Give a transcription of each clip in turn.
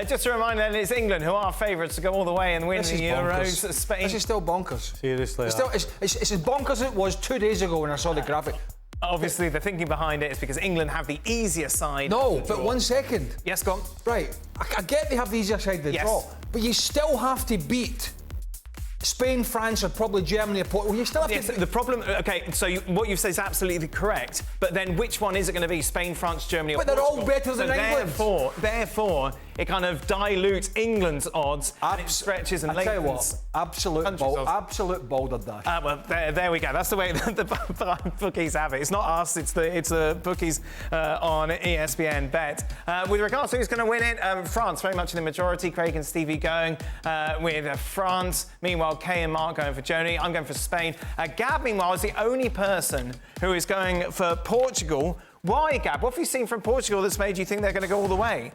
Just a reminder, then, it's England who are favourites to go all the way and win the Euros. Spain. This is still bonkers. Seriously. It's as bonkers as it was 2 days ago when I saw the graphic. Obviously, the thinking behind it is because England have the easier side. No, but 1 second. Yes, go on. Right. I get they have the easier side of the draw, but you still have to beat Spain, France, or probably Germany or Portugal. You still have to. The problem. Okay, so what you've said is absolutely correct. But then, which one is it going to be? Spain, France, Germany, or Portugal? But they're all better than England. Therefore, it kind of dilutes England's odds and it stretches and lengthens. I tell you what, absolute balderdash. Well, there we go. That's the way the bookies have it. It's not us. It's the bookies on ESPN Bet. With regards to who's going to win it, France very much in the majority. Craig and Stevie going with France. Meanwhile, Kay and Mark going for Joni. I'm going for Spain. Gab, meanwhile, is the only person who is going for Portugal. Why, Gab? What have you seen from Portugal that's made you think they're going to go all the way?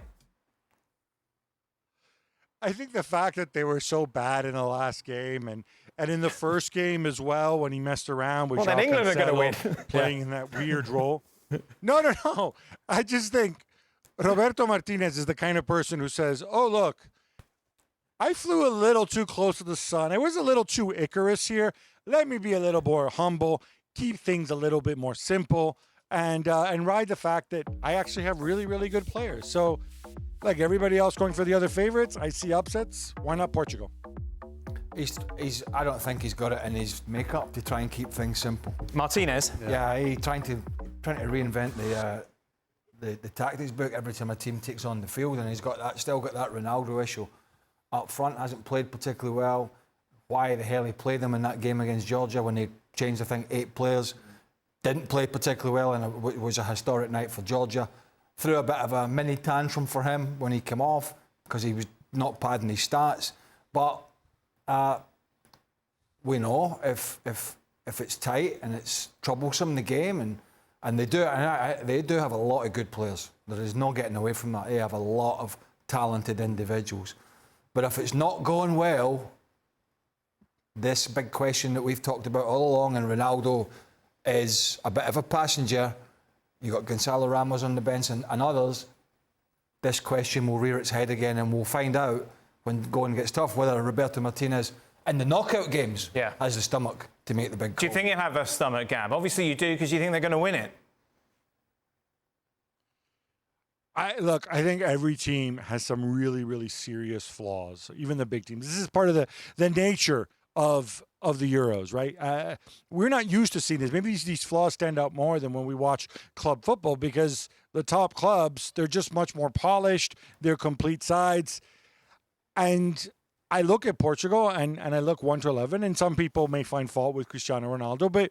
I think the fact that they were so bad in the last game and in the first game as well when he messed around with then England are going to win. playing in that weird role. No. I just think Roberto Martinez is the kind of person who says, oh, look, I flew a little too close to the sun. I was a little too Icarus here. Let me be a little more humble, keep things a little bit more simple, and ride the fact that I actually have really, really good players. So, like everybody else going for the other favorites, I see upsets. Why not Portugal? I don't think he's got it in his makeup to try and keep things simple. Martinez? Yeah, he's trying to reinvent the tactics book every time a team takes on the field, and he's still got that Ronaldo issue. Up front, hasn't played particularly well. Why the hell he played them in that game against Georgia when they changed, I think, 8 players? Didn't play particularly well, and it was a historic night for Georgia. Threw a bit of a mini tantrum for him when he came off because he was not padding his stats. But we know if it's tight and it's troublesome the game, and they do have a lot of good players. There is no getting away from that. They have a lot of talented individuals. But if it's not going well, this big question that we've talked about all along, and Ronaldo is a bit of a passenger. You've got Gonzalo Ramos on the bench and others. This question will rear its head again, and we'll find out when going gets tough whether Roberto Martinez in the knockout games has the stomach to make the big call. Do you think he'll have a stomach, Gab? Obviously you do, because you think they're going to win it. I think every team has some really, really serious flaws, even the big teams. This is part of the nature of the Euros, right? We're not used to seeing this. Maybe these flaws stand out more than when we watch club football, because the top clubs, they're just much more polished. They're complete sides. And I look at Portugal and I look 1 to 11, and some people may find fault with Cristiano Ronaldo, but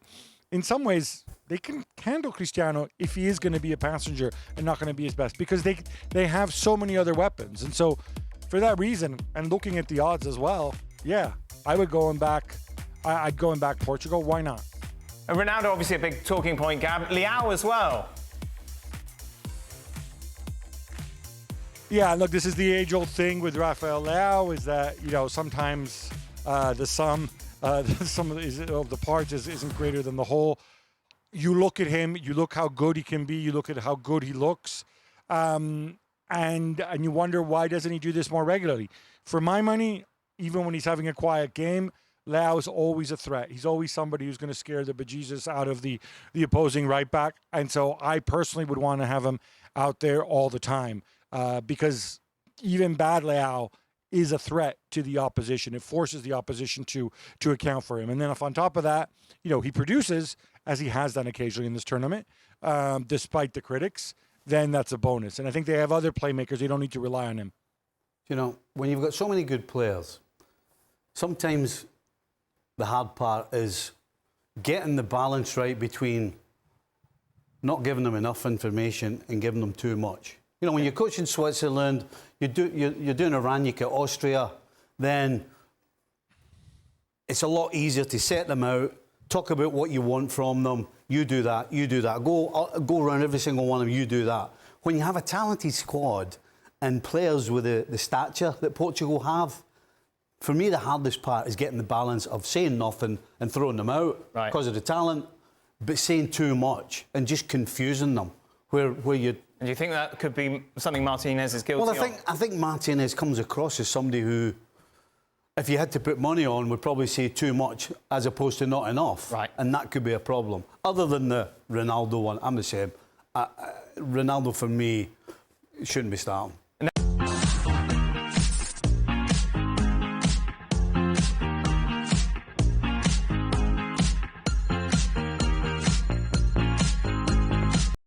in some ways, they can handle Cristiano if he is going to be a passenger and not going to be his best, because they have so many other weapons. And so for that reason, and looking at the odds as well, yeah, I would go and back. I'd go and back Portugal. Why not? And Ronaldo, obviously a big talking point, Gab. Leao as well. Yeah, look, this is the age-old thing with Rafael Leao, is that, sometimes the sum of the parts isn't greater than the whole. You look at him, you look how good he can be, you look at how good he looks, and you wonder, why doesn't he do this more regularly? For my money, even when he's having a quiet game, Leao is always a threat. He's always somebody who's going to scare the bejesus out of the opposing right back. And so I personally would want to have him out there all the time, because even bad Leao is a threat to the opposition. It forces the opposition to account for him. And then if on top of that, he produces, as he has done occasionally in this tournament, despite the critics, then that's a bonus. And I think they have other playmakers. They don't need to rely on him. When you've got so many good players, sometimes the hard part is getting the balance right between not giving them enough information and giving them too much. When you're coaching Switzerland, you're doing a Ranjik at Austria, then it's a lot easier to set them out, talk about what you want from them. You do that, you do that. Go around every single one of them, you do that. When you have a talented squad and players with the stature that Portugal have, for me, the hardest part is getting the balance of saying nothing and throwing them out because of the talent, but saying too much and just confusing them, where And do you think that could be something Martinez is guilty Well, of? I think Martinez comes across as somebody who, if you had to put money on, would probably say too much as opposed to not enough. Right. And that could be a problem. Other than the Ronaldo one, I'm the same. Ronaldo, for me, shouldn't be starting.